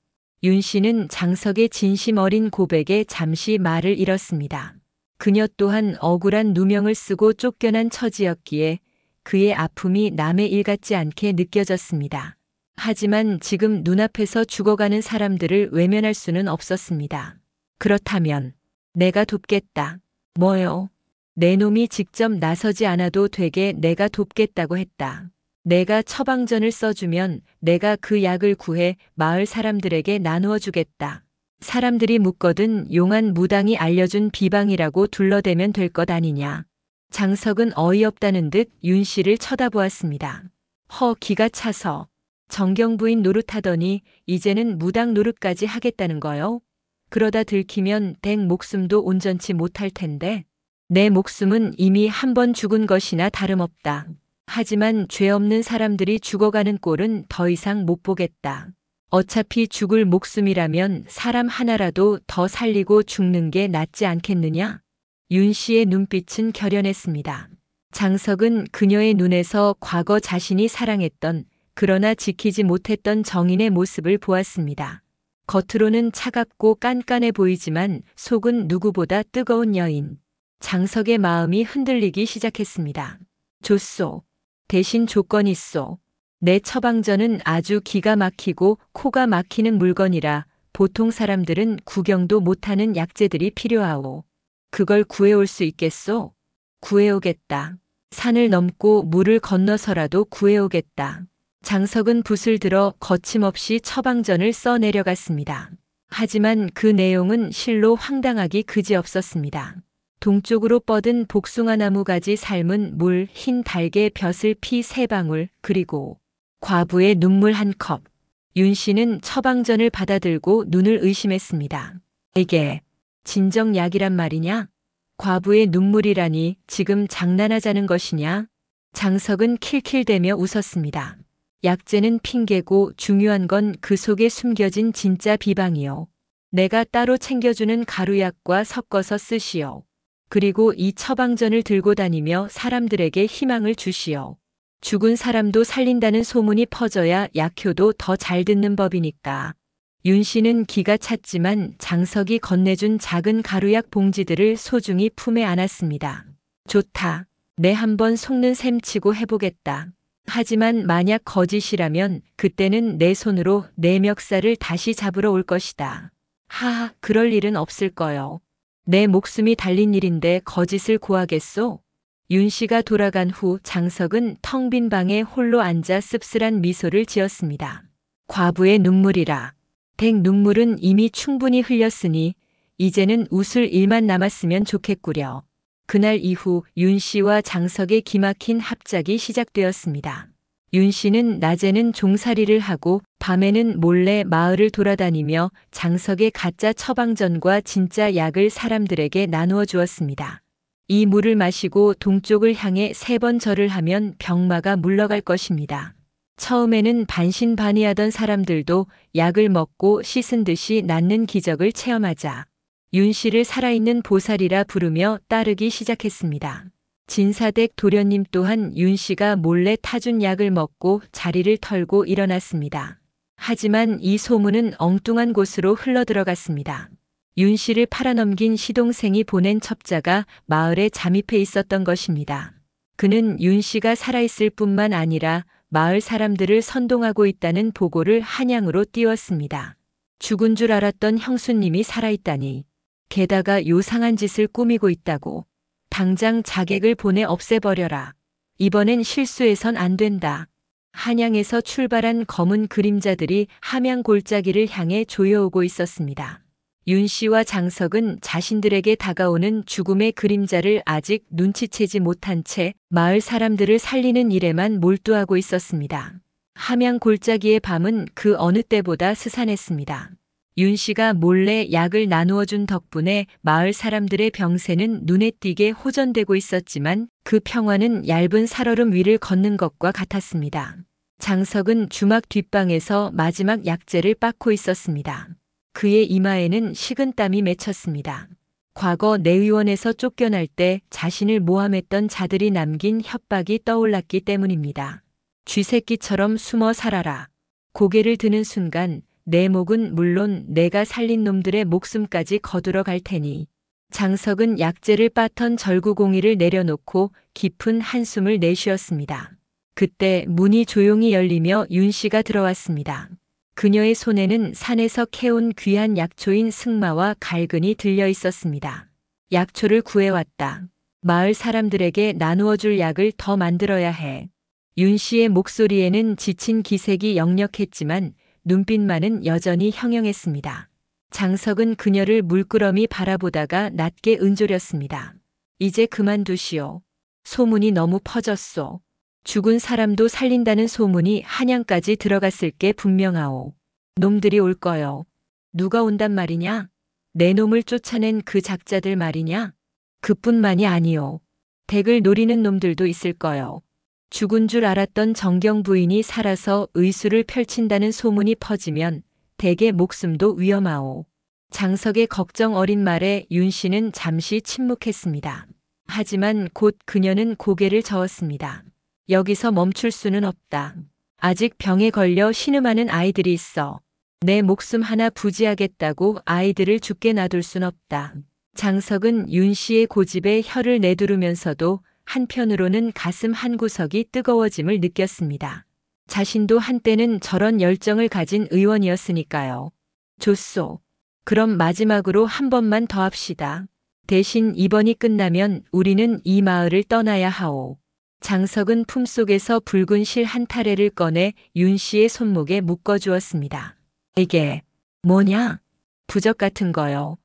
윤 씨는 장석의 진심 어린 고백에 잠시 말을 잃었습니다. 그녀 또한 억울한 누명을 쓰고 쫓겨난 처지였기에 그의 아픔이 남의 일 같지 않게 느껴졌습니다. 하지만 지금 눈앞에서 죽어가는 사람들을 외면할 수는 없었습니다. 그렇다면 내가 돕겠다. 뭐요? 내 놈이 직접 나서지 않아도 되게 내가 돕겠다고 했다. 내가 처방전을 써주면 내가 그 약을 구해 마을 사람들에게 나누어 주겠다. 사람들이 묻거든 용한 무당이 알려준 비방이라고 둘러대면 될 것 아니냐. 장석은 어이없다는 듯 윤 씨를 쳐다보았습니다. 기가 차서 정경부인 노릇하더니 이제는 무당 노릇까지 하겠다는 거요? 그러다 들키면 댁 목숨도 온전치 못할 텐데. 내 목숨은 이미 한 번 죽은 것이나 다름없다. 하지만 죄 없는 사람들이 죽어가는 꼴은 더 이상 못 보겠다. 어차피 죽을 목숨이라면 사람 하나라도 더 살리고 죽는 게 낫지 않겠느냐? 윤 씨의 눈빛은 결연했습니다. 장석은 그녀의 눈에서 과거 자신이 사랑했던 그러나 지키지 못했던 정인의 모습을 보았습니다. 겉으로는 차갑고 깐깐해 보이지만 속은 누구보다 뜨거운 여인. 장석의 마음이 흔들리기 시작했습니다. 좋소. 대신 조건이 있소. 내 처방전은 아주 기가 막히고 코가 막히는 물건이라 보통 사람들은 구경도 못하는 약재들이 필요하오. 그걸 구해올 수 있겠소? 구해오겠다. 산을 넘고 물을 건너서라도 구해오겠다. 장석은 붓을 들어 거침없이 처방전을 써 내려갔습니다. 하지만 그 내용은 실로 황당하기 그지없었습니다. 동쪽으로 뻗은 복숭아나무 가지 삶은 물, 흰 달개 벼슬 피 3방울, 그리고 과부의 눈물 1컵. 윤 씨는 처방전을 받아들고 눈을 의심했습니다. 이게 진정약이란 말이냐? 과부의 눈물이라니 지금 장난하자는 것이냐? 장석은 킬킬대며 웃었습니다. 약재는 핑계고 중요한 건 그 속에 숨겨진 진짜 비방이요. 내가 따로 챙겨주는 가루약과 섞어서 쓰시오. 그리고 이 처방전을 들고 다니며 사람들에게 희망을 주시오. 죽은 사람도 살린다는 소문이 퍼져야 약효도 더 잘 듣는 법이니까. 윤 씨는 기가 찼지만 장석이 건네준 작은 가루약 봉지들을 소중히 품에 안았습니다. 좋다. 내 한번 속는 셈 치고 해보겠다. 하지만 만약 거짓이라면 그때는 내 손으로 내 멱살을 다시 잡으러 올 것이다. 하하, 그럴 일은 없을 거요. 내 목숨이 달린 일인데 거짓을 고하겠소? 윤 씨가 돌아간 후 장석은 텅 빈 방에 홀로 앉아 씁쓸한 미소를 지었습니다. 과부의 눈물이라. 백 눈물은 이미 충분히 흘렸으니 이제는 웃을 일만 남았으면 좋겠구려. 그날 이후 윤 씨와 장석의 기막힌 합작이 시작되었습니다. 윤 씨는 낮에는 종살이를 하고 밤에는 몰래 마을을 돌아다니며 장석의 가짜 처방전과 진짜 약을 사람들에게 나누어 주었습니다. 이 물을 마시고 동쪽을 향해 3번 절을 하면 병마가 물러갈 것입니다. 처음에는 반신반의하던 사람들도 약을 먹고 씻은 듯이 낫는 기적을 체험하자 윤 씨를 살아있는 보살이라 부르며 따르기 시작했습니다. 진사댁 도련님 또한 윤 씨가 몰래 타준 약을 먹고 자리를 털고 일어났습니다. 하지만 이 소문은 엉뚱한 곳으로 흘러들어갔습니다. 윤 씨를 팔아넘긴 시동생이 보낸 첩자가 마을에 잠입해 있었던 것입니다. 그는 윤 씨가 살아있을 뿐만 아니라 마을 사람들을 선동하고 있다는 보고를 한양으로 띄웠습니다. 죽은 줄 알았던 형수님이 살아있다니. 게다가 요상한 짓을 꾸미고 있다고. 당장 자객을 보내 없애버려라. 이번엔 실수해선 안 된다. 한양에서 출발한 검은 그림자들이 함양 골짜기를 향해 조여오고 있었습니다. 윤 씨와 장석은 자신들에게 다가오는 죽음의 그림자를 아직 눈치채지 못한 채 마을 사람들을 살리는 일에만 몰두하고 있었습니다. 함양 골짜기의 밤은 그 어느 때보다 스산했습니다. 윤 씨가 몰래 약을 나누어 준 덕분에 마을 사람들의 병세는 눈에 띄게 호전되고 있었지만 그 평화는 얇은 살얼음 위를 걷는 것과 같았습니다. 장석은 주막 뒷방에서 마지막 약재를 빻고 있었습니다. 그의 이마에는 식은땀이 맺혔습니다. 과거 내의원에서 쫓겨날 때 자신을 모함했던 자들이 남긴 협박이 떠올랐기 때문입니다. 쥐새끼처럼 숨어 살아라. 고개를 드는 순간 내 목은 물론 내가 살린 놈들의 목숨까지 거두러 갈 테니. 장석은 약재를 빻던 절구공이를 내려놓고 깊은 한숨을 내쉬었습니다. 그때 문이 조용히 열리며 윤 씨가 들어왔습니다. 그녀의 손에는 산에서 캐온 귀한 약초인 승마와 갈근이 들려 있었습니다. 약초를 구해왔다. 마을 사람들에게 나누어 줄 약을 더 만들어야 해. 윤 씨의 목소리에는 지친 기색이 역력했지만 눈빛만은 여전히 형형했습니다. 장석은 그녀를 물끄러미 바라보다가 낮게 은조렸습니다. 이제 그만두시오. 소문이 너무 퍼졌소. 죽은 사람도 살린다는 소문이 한양까지 들어갔을 게 분명하오. 놈들이 올 거요. 누가 온단 말이냐? 내 놈을 쫓아낸 그 작자들 말이냐? 그뿐만이 아니오. 댁을 노리는 놈들도 있을 거요. 죽은 줄 알았던 정경 부인이 살아서 의술을 펼친다는 소문이 퍼지면 대개 목숨도 위험하오. 장석의 걱정 어린 말에 윤 씨는 잠시 침묵했습니다. 하지만 곧 그녀는 고개를 저었습니다. 여기서 멈출 수는 없다. 아직 병에 걸려 신음하는 아이들이 있어. 내 목숨 하나 부지하겠다고 아이들을 죽게 놔둘 순 없다. 장석은 윤 씨의 고집에 혀를 내두르면서도 한편으로는 가슴 한구석이 뜨거워짐을 느꼈습니다. 자신도 한때는 저런 열정을 가진 의원이었으니까요. 좋소. 그럼 마지막으로 한 번만 더 합시다. 대신 이번이 끝나면 우리는 이 마을을 떠나야 하오. 장석은 품속에서 붉은 실 한 타래를 꺼내 윤 씨의 손목에 묶어주었습니다. 이게 뭐냐? 부적 같은 거요.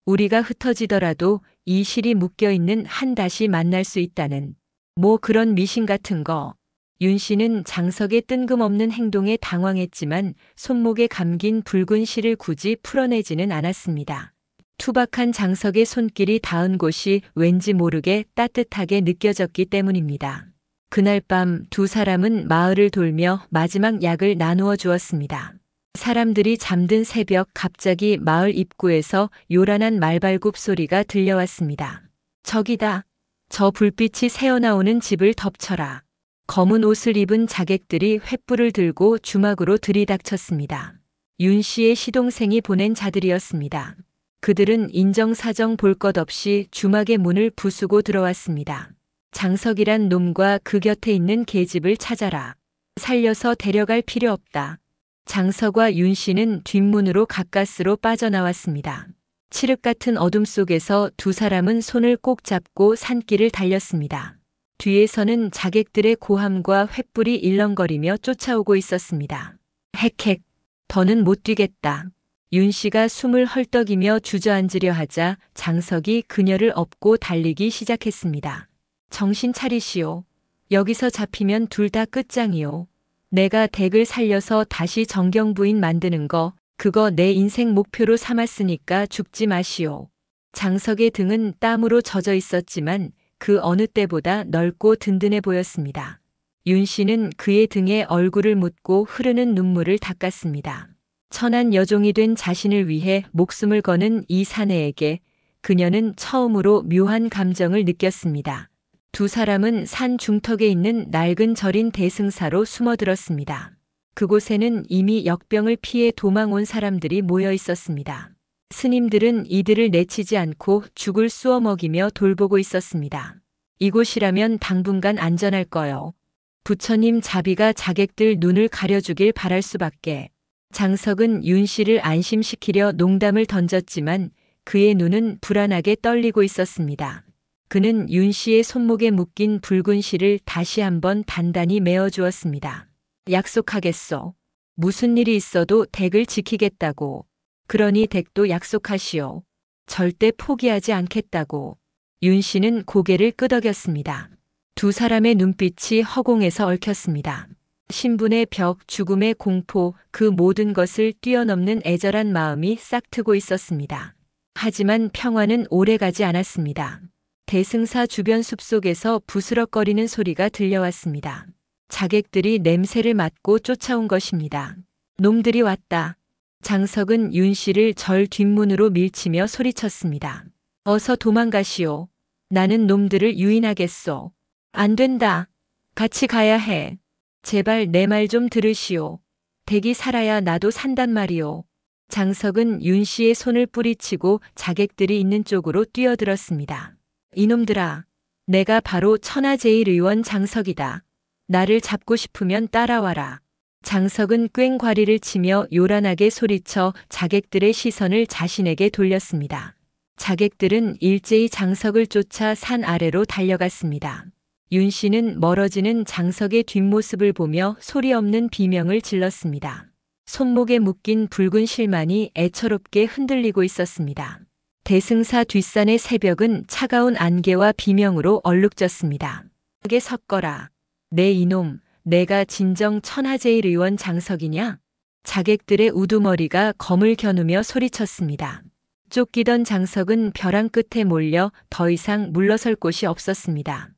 우리가 흩어지더라도 이 실이 묶여있는 한 다시 만날 수 있다는 뭐 그런 미신 같은 거. 윤 씨는 장석의 뜬금없는 행동에 당황했지만 손목에 감긴 붉은 실을 굳이 풀어내지는 않았습니다. 투박한 장석의 손길이 닿은 곳이 왠지 모르게 따뜻하게 느껴졌기 때문입니다. 그날 밤 두 사람은 마을을 돌며 마지막 약을 나누어 주었습니다. 사람들이 잠든 새벽 갑자기 마을 입구에서 요란한 말발굽 소리가 들려왔습니다. 저기다. 저 불빛이 새어나오는 집을 덮쳐라. 검은 옷을 입은 자객들이 횃불을 들고 주막으로 들이닥쳤습니다. 윤 씨의 시동생이 보낸 자들이었습니다. 그들은 인정사정 볼 것 없이 주막의 문을 부수고 들어왔습니다. 장석이란 놈과 그 곁에 있는 계집을 찾아라. 살려서 데려갈 필요 없다. 장석과 윤 씨는 뒷문으로 가까스로 빠져나왔습니다. 칠흑 같은 어둠 속에서 두 사람은 손을 꼭 잡고 산길을 달렸습니다. 뒤에서는 자객들의 고함과 횃불이 일렁거리며 쫓아오고 있었습니다. 헥헥, 더는 못 뛰겠다. 윤 씨가 숨을 헐떡이며 주저앉으려 하자 장석이 그녀를 업고 달리기 시작했습니다. 정신 차리시오. 여기서 잡히면 둘 다 끝장이오. 내가 댁을 살려서 다시 정경 부인 만드는 거, 그거 내 인생 목표로 삼았으니까 죽지 마시오. 장석의 등은 땀으로 젖어 있었지만 그 어느 때보다 넓고 든든해 보였습니다. 윤 씨는 그의 등에 얼굴을 묻고 흐르는 눈물을 닦았습니다. 천한 여종이 된 자신을 위해 목숨을 거는 이 사내에게 그녀는 처음으로 묘한 감정을 느꼈습니다. 두 사람은 산 중턱에 있는 낡은 절인 대승사로 숨어들었습니다. 그곳에는 이미 역병을 피해 도망 온 사람들이 모여 있었습니다. 스님들은 이들을 내치지 않고 죽을 쑤어 먹이며 돌보고 있었습니다. 이곳이라면 당분간 안전할 거요. 부처님 자비가 자객들 눈을 가려주길 바랄 수밖에. 장석은 윤 씨를 안심시키려 농담을 던졌지만 그의 눈은 불안하게 떨리고 있었습니다. 그는 윤 씨의 손목에 묶인 붉은 실을 다시 한번 단단히 메어주었습니다. 약속하겠소. 무슨 일이 있어도 댁을 지키겠다고. 그러니 댁도 약속하시오. 절대 포기하지 않겠다고. 윤 씨는 고개를 끄덕였습니다. 두 사람의 눈빛이 허공에서 얽혔습니다. 신분의 벽, 죽음의 공포, 그 모든 것을 뛰어넘는 애절한 마음이 싹트고 있었습니다. 하지만 평화는 오래가지 않았습니다. 대승사 주변 숲속에서 부스럭거리는 소리가 들려왔습니다. 자객들이 냄새를 맡고 쫓아온 것입니다. 놈들이 왔다. 장석은 윤 씨를 절 뒷문으로 밀치며 소리쳤습니다. 어서 도망가시오. 나는 놈들을 유인하겠소. 안 된다. 같이 가야 해. 제발 내 말 좀 들으시오. 댁이 살아야 나도 산단 말이오. 장석은 윤 씨의 손을 뿌리치고 자객들이 있는 쪽으로 뛰어들었습니다. 이놈들아, 내가 바로 천하제일의원 장석이다. 나를 잡고 싶으면 따라와라. 장석은 꽹과리를 치며 요란하게 소리쳐 자객들의 시선을 자신에게 돌렸습니다. 자객들은 일제히 장석을 쫓아 산 아래로 달려갔습니다. 윤 씨는 멀어지는 장석의 뒷모습을 보며 소리 없는 비명을 질렀습니다. 손목에 묶인 붉은 실만이 애처롭게 흔들리고 있었습니다. 대승사 뒷산의 새벽은 차가운 안개와 비명으로 얼룩졌습니다. 게 섞어라. 내 이놈, 내가 진정 천하제일의원 장석이냐? 자객들의 우두머리가 검을 겨누며 소리쳤습니다. 쫓기던 장석은 벼랑 끝에 몰려 더 이상 물러설 곳이 없었습니다.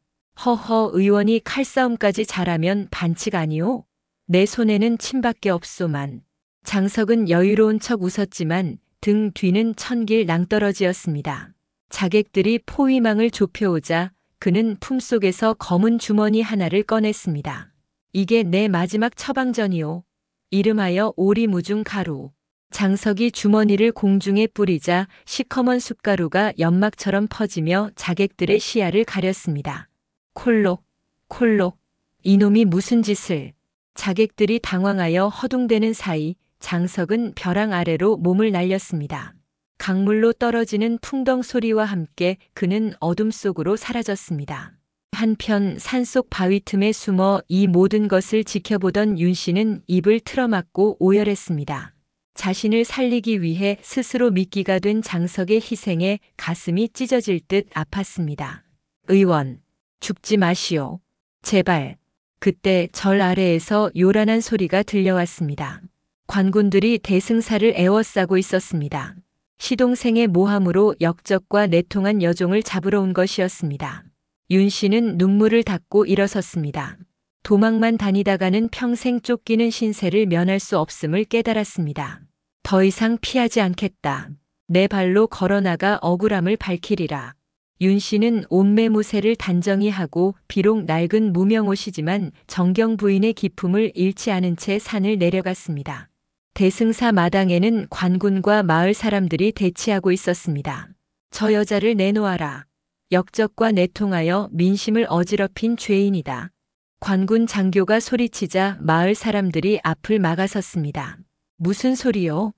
허허, 의원이 칼싸움까지 잘하면 반칙 아니오? 내 손에는 침밖에 없소만. 장석은 여유로운 척 웃었지만 등 뒤는 천길 낭떠러지였습니다. 자객들이 포위망을 좁혀오자 그는 품속에서 검은 주머니 하나를 꺼냈습니다. 이게 내 마지막 처방전이오. 이름하여 오리무중 가루. 장석이 주머니를 공중에 뿌리자 시커먼 숯가루가 연막처럼 퍼지며 자객들의 시야를 가렸습니다. 콜록, 콜록. 이놈이 무슨 짓을. 자객들이 당황하여 허둥대는 사이 장석은 벼랑 아래로 몸을 날렸습니다. 강물로 떨어지는 풍덩 소리와 함께 그는 어둠 속으로 사라졌습니다. 한편 산속 바위 틈에 숨어 이 모든 것을 지켜보던 윤 씨는 입을 틀어막고 오열했습니다. 자신을 살리기 위해 스스로 미끼가 된 장석의 희생에 가슴이 찢어질 듯 아팠습니다. 의원, 죽지 마시오. 제발. 그때 절 아래에서 요란한 소리가 들려왔습니다. 관군들이 대승사를 에워싸고 있었습니다. 시동생의 모함으로 역적과 내통한 여종을 잡으러 온 것이었습니다. 윤 씨는 눈물을 닦고 일어섰습니다. 도망만 다니다가는 평생 쫓기는 신세를 면할 수 없음을 깨달았습니다. 더 이상 피하지 않겠다. 내 발로 걸어나가 억울함을 밝히리라. 윤 씨는 옷매무새를 단정히 하고 비록 낡은 무명옷이지만 정경 부인의 기품을 잃지 않은 채 산을 내려갔습니다. 대승사 마당에는 관군과 마을 사람들이 대치하고 있었습니다. 저 여자를 내놓아라. 역적과 내통하여 민심을 어지럽힌 죄인이다. 관군 장교가 소리치자 마을 사람들이 앞을 막아섰습니다. 무슨 소리요?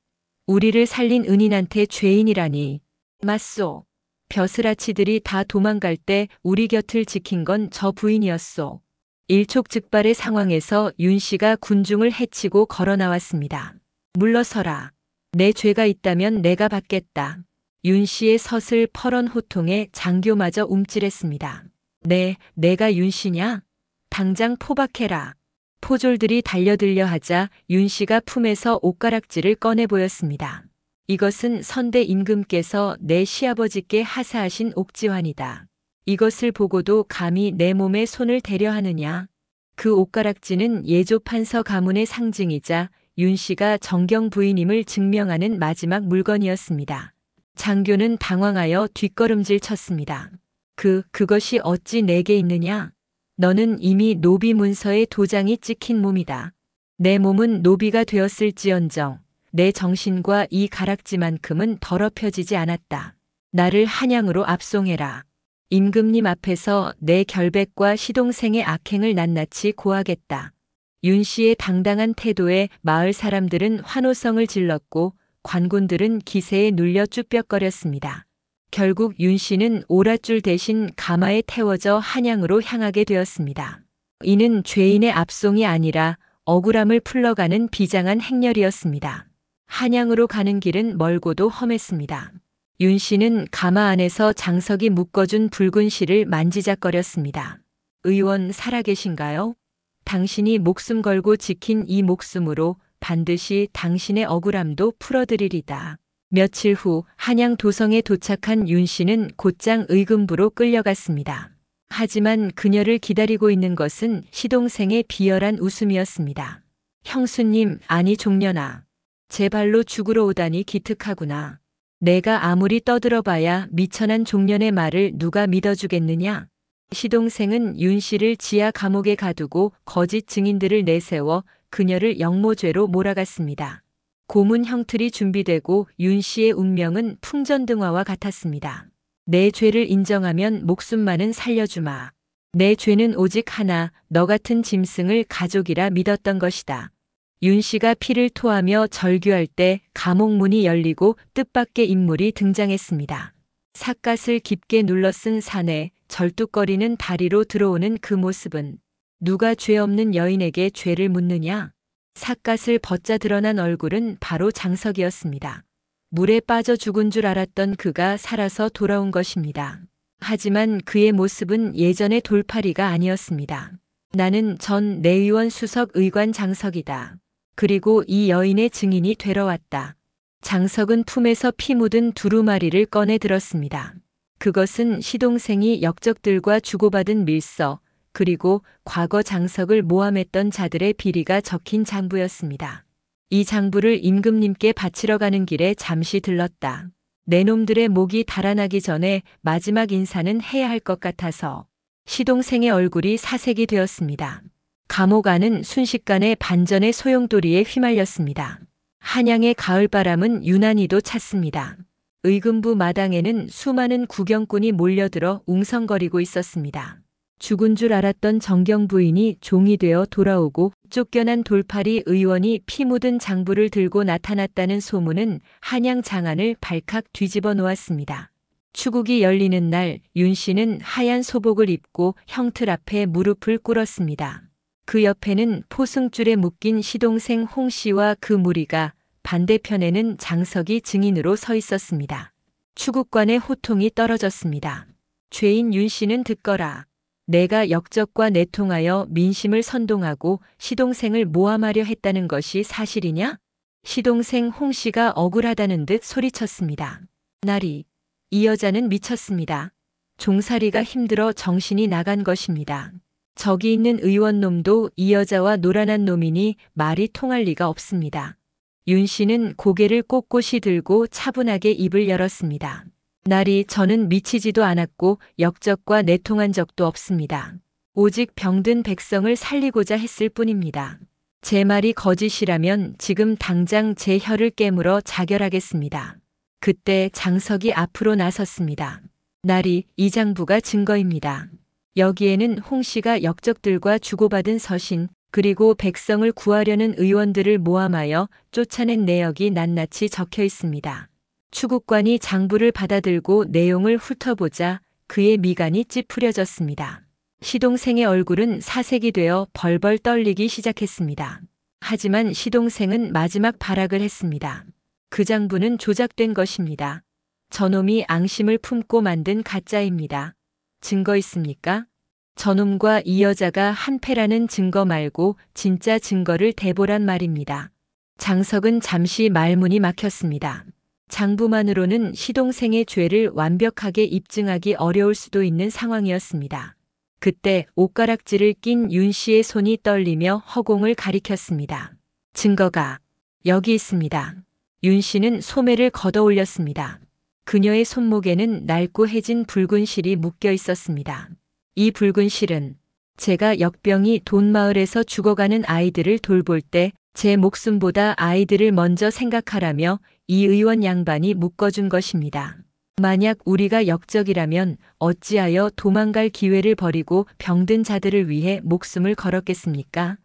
우리를 살린 은인한테 죄인이라니. 맞소. 벼슬아치들이 다 도망갈 때 우리 곁을 지킨 건 저 부인이었소. 일촉즉발의 상황에서 윤 씨가 군중을 해치고 걸어 나왔습니다. 물러서라. 내 죄가 있다면 내가 받겠다. 윤 씨의 서슬 퍼런 호통에 장교마저 움찔했습니다. 내가 윤 씨냐? 당장 포박해라. 포졸들이 달려들려 하자 윤 씨가 품에서 옷가락질을 꺼내 보였습니다. 이것은 선대 임금께서 내 시아버지께 하사하신 옥지환이다. 이것을 보고도 감히 내 몸에 손을 대려 하느냐? 그 옷가락지는 예조 판서 가문의 상징이자 윤 씨가 정경 부인임을 증명하는 마지막 물건이었습니다. 장교는 당황하여 뒷걸음질 쳤습니다. 그것이 어찌 내게 있느냐? 너는 이미 노비 문서에 도장이 찍힌 몸이다. 내 몸은 노비가 되었을지언정 내 정신과 이 가락지만큼은 더럽혀지지 않았다. 나를 한양으로 압송해라. 임금님 앞에서 내 결백과 시동생의 악행을 낱낱이 고하겠다. 윤 씨의 당당한 태도에 마을 사람들은 환호성을 질렀고 관군들은 기세에 눌려 쭈뼛거렸습니다. 결국 윤 씨는 오랏줄 대신 가마에 태워져 한양으로 향하게 되었습니다. 이는 죄인의 압송이 아니라 억울함을 풀러가는 비장한 행렬이었습니다. 한양으로 가는 길은 멀고도 험했습니다. 윤 씨는 가마 안에서 장석이 묶어준 붉은 실을 만지작거렸습니다. 의원 살아계신가요? 당신이 목숨 걸고 지킨 이 목숨으로 반드시 당신의 억울함도 풀어드리리다. 며칠 후 한양 도성에 도착한 윤 씨는 곧장 의금부로 끌려갔습니다. 하지만 그녀를 기다리고 있는 것은 시동생의 비열한 웃음이었습니다. 형수님, 아니 종려나. 제 발로 죽으러 오다니 기특하구나. 내가 아무리 떠들어봐야 미천한 종년의 말을 누가 믿어주겠느냐? 시동생은 윤 씨를 지하 감옥에 가두고 거짓 증인들을 내세워 그녀를 영모죄로 몰아갔습니다. 고문 형틀이 준비되고 윤 씨의 운명은 풍전등화와 같았습니다. 내 죄를 인정하면 목숨만은 살려주마. 내 죄는 오직 하나, 너 같은 짐승을 가족이라 믿었던 것이다. 윤 씨가 피를 토하며 절규할 때 감옥 문이 열리고 뜻밖의 인물이 등장했습니다. 삿갓을 깊게 눌러 쓴 산에 절뚝거리는 다리로 들어오는 그 모습은 누가 죄 없는 여인에게 죄를 묻느냐? 삿갓을 벗자 드러난 얼굴은 바로 장석이었습니다. 물에 빠져 죽은 줄 알았던 그가 살아서 돌아온 것입니다. 하지만 그의 모습은 예전의 돌팔이가 아니었습니다. 나는 전 내의원 수석 의관 장석이다. 그리고 이 여인의 증인이 되러 왔다. 장석은 품에서 피 묻은 두루마리를 꺼내 들었습니다. 그것은 시동생이 역적들과 주고받은 밀서, 그리고 과거 장석을 모함했던 자들의 비리가 적힌 장부였습니다. 이 장부를 임금님께 바치러 가는 길에 잠시 들렀다. 내 놈들의 목이 달아나기 전에 마지막 인사는 해야 할 것 같아서. 시동생의 얼굴이 사색이 되었습니다. 감옥 안은 순식간에 반전의 소용돌이에 휘말렸습니다. 한양의 가을바람은 유난히도 찼습니다. 의금부 마당에는 수많은 구경꾼이 몰려들어 웅성거리고 있었습니다. 죽은 줄 알았던 정경 부인이 종이 되어 돌아오고 쫓겨난 돌팔이 의원이 피 묻은 장부를 들고 나타났다는 소문은 한양 장안을 발칵 뒤집어 놓았습니다. 추국이 열리는 날 윤 씨는 하얀 소복을 입고 형틀 앞에 무릎을 꿇었습니다. 그 옆에는 포승줄에 묶인 시동생 홍 씨와 그 무리가, 반대편에는 장석이 증인으로 서 있었습니다. 추국관의 호통이 떨어졌습니다. 죄인 윤 씨는 듣거라. 내가 역적과 내통하여 민심을 선동하고 시동생을 모함하려 했다는 것이 사실이냐? 시동생 홍 씨가 억울하다는 듯 소리쳤습니다. 나리, 이 여자는 미쳤습니다. 종살이가 힘들어 정신이 나간 것입니다. 저기 있는 의원놈도 이 여자와 노란한 놈이니 말이 통할 리가 없습니다. 윤 씨는 고개를 꼿꼿이 들고 차분하게 입을 열었습니다. 나리, 저는 미치지도 않았고 역적과 내통한 적도 없습니다. 오직 병든 백성을 살리고자 했을 뿐입니다. 제 말이 거짓이라면 지금 당장 제 혀를 깨물어 자결하겠습니다. 그때 장석이 앞으로 나섰습니다. 나리, 이 장부가 증거입니다. 여기에는 홍 씨가 역적들과 주고받은 서신, 그리고 백성을 구하려는 의원들을 모함하여 쫓아낸 내역이 낱낱이 적혀 있습니다. 추국관이 장부를 받아들고 내용을 훑어보자 그의 미간이 찌푸려졌습니다. 시동생의 얼굴은 사색이 되어 벌벌 떨리기 시작했습니다. 하지만 시동생은 마지막 발악을 했습니다. 그 장부는 조작된 것입니다. 저놈이 앙심을 품고 만든 가짜입니다. 증거 있습니까? 저놈과 이 여자가 한패라는 증거 말고 진짜 증거를 대보란 말입니다. 장석은 잠시 말문이 막혔습니다. 장부만으로는 시동생의 죄를 완벽하게 입증하기 어려울 수도 있는 상황이었습니다. 그때 옷가락질을 낀 윤 씨의 손이 떨리며 허공을 가리켰습니다. 증거가 여기 있습니다. 윤 씨는 소매를 걷어 올렸습니다. 그녀의 손목에는 낡고 해진 붉은 실이 묶여 있었습니다. 이 붉은 실은 제가 역병이 돈마을에서 죽어가는 아이들을 돌볼 때 제 목숨보다 아이들을 먼저 생각하라며 이 의원 양반이 묶어준 것입니다. 만약 우리가 역적이라면 어찌하여 도망갈 기회를 버리고 병든 자들을 위해 목숨을 걸었겠습니까?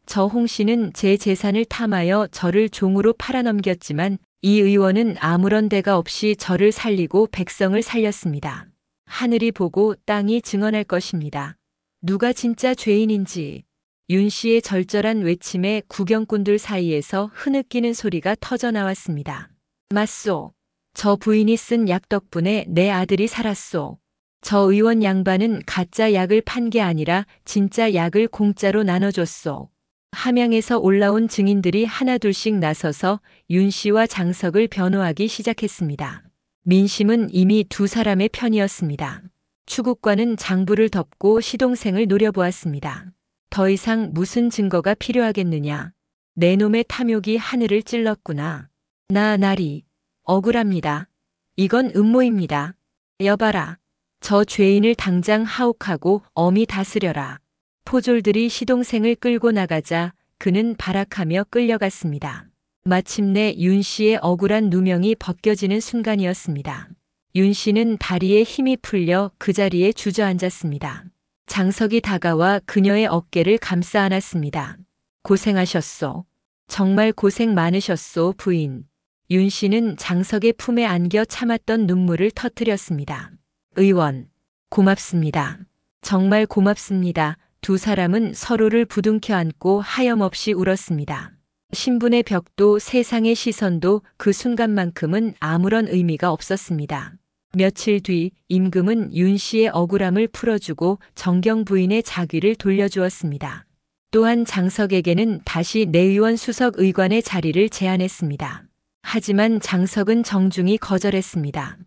저 홍 씨는 제 재산을 탐하여 저를 종으로 팔아넘겼지만 이 의원은 아무런 대가 없이 저를 살리고 백성을 살렸습니다. 하늘이 보고 땅이 증언할 것입니다. 누가 진짜 죄인인지. 윤 씨의 절절한 외침에 구경꾼들 사이에서 흐느끼는 소리가 터져 나왔습니다. 맞소. 저 부인이 쓴 약 덕분에 내 아들이 살았소. 저 의원 양반은 가짜 약을 판 게 아니라 진짜 약을 공짜로 나눠줬소. 함양에서 올라온 증인들이 하나둘씩 나서서 윤 씨와 장석을 변호하기 시작했습니다. 민심은 이미 두 사람의 편이었습니다. 추국관은 장부를 덮고 시동생을 노려보았습니다. 더 이상 무슨 증거가 필요하겠느냐. 내 놈의 탐욕이 하늘을 찔렀구나. 나리, 억울합니다. 이건 음모입니다. 여봐라. 저 죄인을 당장 하옥하고 엄히 다스려라. 포졸들이 시동생을 끌고 나가자 그는 발악하며 끌려갔습니다. 마침내 윤 씨의 억울한 누명이 벗겨지는 순간이었습니다. 윤 씨는 다리에 힘이 풀려 그 자리에 주저앉았습니다. 장석이 다가와 그녀의 어깨를 감싸 안았습니다. 고생하셨소. 정말 고생 많으셨소, 부인. 윤 씨는 장석의 품에 안겨 참았던 눈물을 터뜨렸습니다. 의원, 고맙습니다. 정말 고맙습니다. 두 사람은 서로를 부둥켜 안고 하염없이 울었습니다. 신분의 벽도 세상의 시선도 그 순간만큼은 아무런 의미가 없었습니다. 며칠 뒤 임금은 윤 씨의 억울함을 풀어주고 정경 부인의 자귀를 돌려주었습니다. 또한 장석에게는 다시 내의원 수석 의관의 자리를 제안했습니다. 하지만 장석은 정중히 거절했습니다.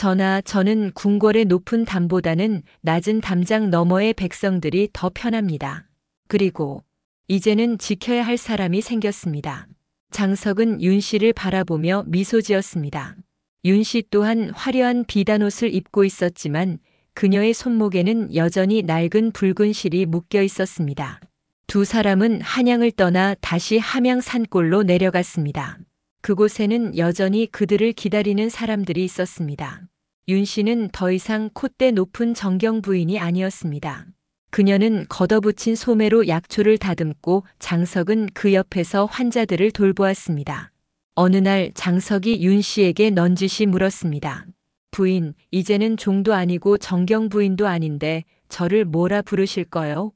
전하, 저는 궁궐의 높은 담보다는 낮은 담장 너머의 백성들이 더 편합니다. 그리고 이제는 지켜야 할 사람이 생겼습니다. 장석은 윤 씨를 바라보며 미소 지었습니다. 윤 씨 또한 화려한 비단옷을 입고 있었지만 그녀의 손목에는 여전히 낡은 붉은 실이 묶여 있었습니다. 두 사람은 한양을 떠나 다시 함양 산골로 내려갔습니다. 그곳에는 여전히 그들을 기다리는 사람들이 있었습니다. 윤 씨는 더 이상 콧대 높은 정경 부인이 아니었습니다. 그녀는 걷어붙인 소매로 약초를 다듬고 장석은 그 옆에서 환자들을 돌보았습니다. 어느 날 장석이 윤 씨에게 넌지시 물었습니다. 부인, 이제는 종도 아니고 정경 부인도 아닌데 저를 뭐라 부르실까요?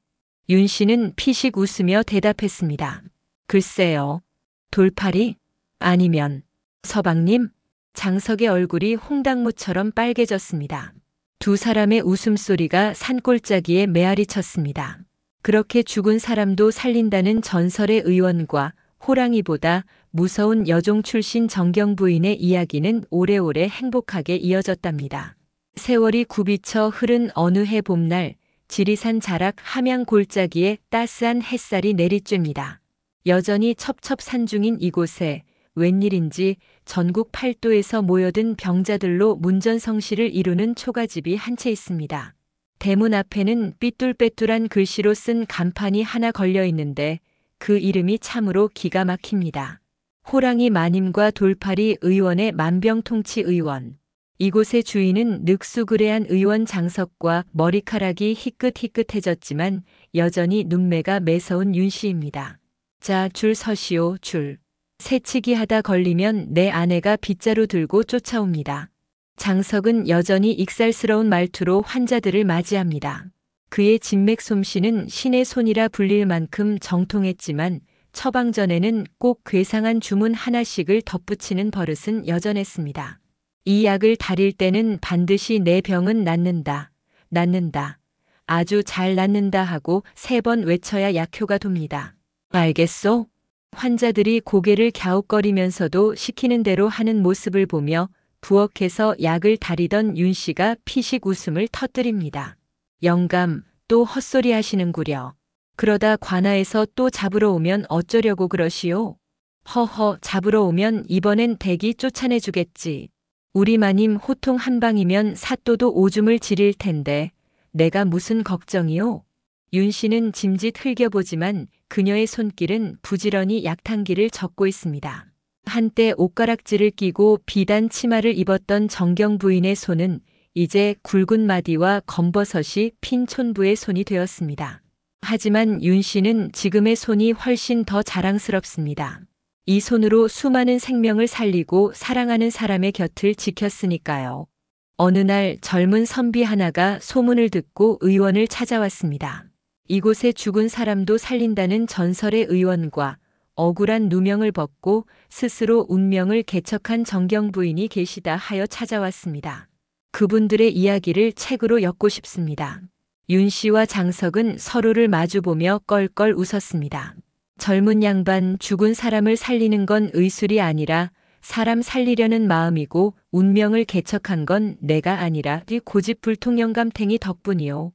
윤 씨는 피식 웃으며 대답했습니다. 글쎄요. 돌팔이? 아니면 서방님? 장석의 얼굴이 홍당무처럼 빨개졌습니다. 두 사람의 웃음소리가 산골짜기에 메아리 쳤습니다. 그렇게 죽은 사람도 살린다는 전설의 의원과 호랑이보다 무서운 여종 출신 정경 부인의 이야기는 오래오래 행복하게 이어졌답니다. 세월이 굽이쳐 흐른 어느 해 봄날, 지리산 자락 함양 골짜기에 따스한 햇살이 내리쬐입니다. 여전히 첩첩산중인 이곳에 웬일인지 전국 8도에서 모여든 병자들로 문전성시를 이루는 초가집이 한 채 있습니다. 대문 앞에는 삐뚤빼뚤한 글씨로 쓴 간판이 하나 걸려 있는데 그 이름이 참으로 기가 막힙니다. 호랑이 마님과 돌팔이 의원의 만병통치 의원. 이곳의 주인은 늑수그레한 의원 장석과 머리카락이 희끗희끗해졌지만 여전히 눈매가 매서운 윤 씨입니다. 자, 줄 서시오, 줄. 새치기 하다 걸리면 내 아내가 빗자루 들고 쫓아옵니다. 장석은 여전히 익살스러운 말투로 환자들을 맞이합니다. 그의 진맥 솜씨는 신의 손이라 불릴 만큼 정통했지만 처방전에는 꼭 괴상한 주문 하나씩을 덧붙이는 버릇은 여전했습니다. 이 약을 다릴 때는 반드시 내 병은 낫는다, 낫는다, 아주 잘 낫는다 하고 3번 외쳐야 약효가 돕니다. 알겠소? 환자들이 고개를 갸웃거리면서도 시키는 대로 하는 모습을 보며 부엌에서 약을 다리던 윤 씨가 피식 웃음을 터뜨립니다. 영감, 또 헛소리 하시는구려. 그러다 관아에서 또 잡으러 오면 어쩌려고 그러시오? 허허, 잡으러 오면 이번엔 댁이 쫓아내주겠지. 우리 마님 호통 한 방이면 사또도 오줌을 지릴 텐데 내가 무슨 걱정이오? 윤 씨는 짐짓 흘겨보지만 그녀의 손길은 부지런히 약탕기를 젓고 있습니다. 한때 옷가락지를 끼고 비단 치마를 입었던 정경 부인의 손은 이제 굵은 마디와 검버섯이 핀 촌부의 손이 되었습니다. 하지만 윤 씨는 지금의 손이 훨씬 더 자랑스럽습니다. 이 손으로 수많은 생명을 살리고 사랑하는 사람의 곁을 지켰으니까요. 어느 날 젊은 선비 하나가 소문을 듣고 의원을 찾아왔습니다. 이곳에 죽은 사람도 살린다는 전설의 의원과 억울한 누명을 벗고 스스로 운명을 개척한 정경 부인이 계시다 하여 찾아왔습니다. 그분들의 이야기를 책으로 엮고 싶습니다. 윤 씨와 장석은 서로를 마주보며 껄껄 웃었습니다. 젊은 양반, 죽은 사람을 살리는 건 의술이 아니라 사람 살리려는 마음이고 운명을 개척한 건 내가 아니라 고집불통 영감탱이 덕분이요.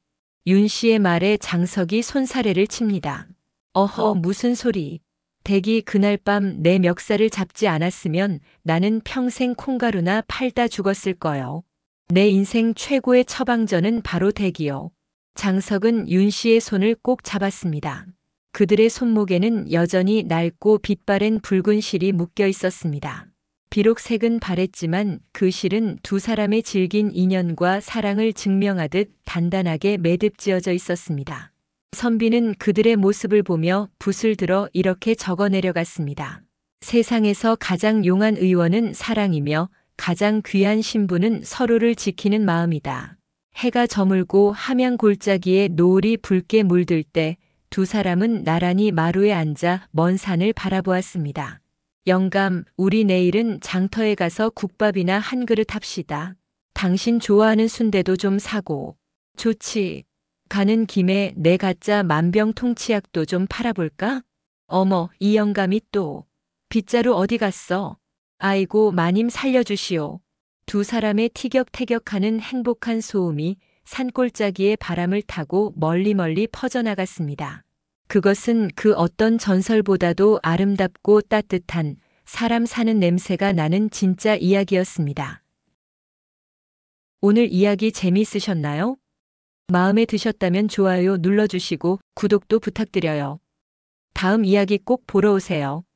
윤 씨의 말에 장석이 손사래를 칩니다. 어허, 무슨 소리. 댁이 그날 밤 내 멱살을 잡지 않았으면 나는 평생 콩가루나 팔다 죽었을 거요. 내 인생 최고의 처방전은 바로 댁이요. 장석은 윤 씨의 손을 꼭 잡았습니다. 그들의 손목에는 여전히 낡고 빛바랜 붉은 실이 묶여 있었습니다. 비록 색은 바랬지만 그 실은 두 사람의 질긴 인연과 사랑을 증명하듯 단단하게 매듭지어져 있었습니다. 선비는 그들의 모습을 보며 붓을 들어 이렇게 적어 내려갔습니다. 세상에서 가장 용한 의원은 사랑이며 가장 귀한 신부는 서로를 지키는 마음이다. 해가 저물고 함양 골짜기에 노을이 붉게 물들 때 두 사람은 나란히 마루에 앉아 먼 산을 바라보았습니다. 영감, 우리 내일은 장터에 가서 국밥이나 한 그릇 합시다. 당신 좋아하는 순대도 좀 사고. 좋지. 가는 김에 내 가짜 만병통치약도 좀 팔아볼까? 어머, 이 영감이 또. 빗자루 어디 갔어? 아이고, 마님 살려주시오. 두 사람의 티격태격하는 행복한 소음이 산골짜기의 바람을 타고 멀리 퍼져나갔습니다. 그것은 그 어떤 전설보다도 아름답고 따뜻한 사람 사는 냄새가 나는 진짜 이야기였습니다. 오늘 이야기 재미있으셨나요? 마음에 드셨다면 좋아요 눌러주시고 구독도 부탁드려요. 다음 이야기 꼭 보러 오세요.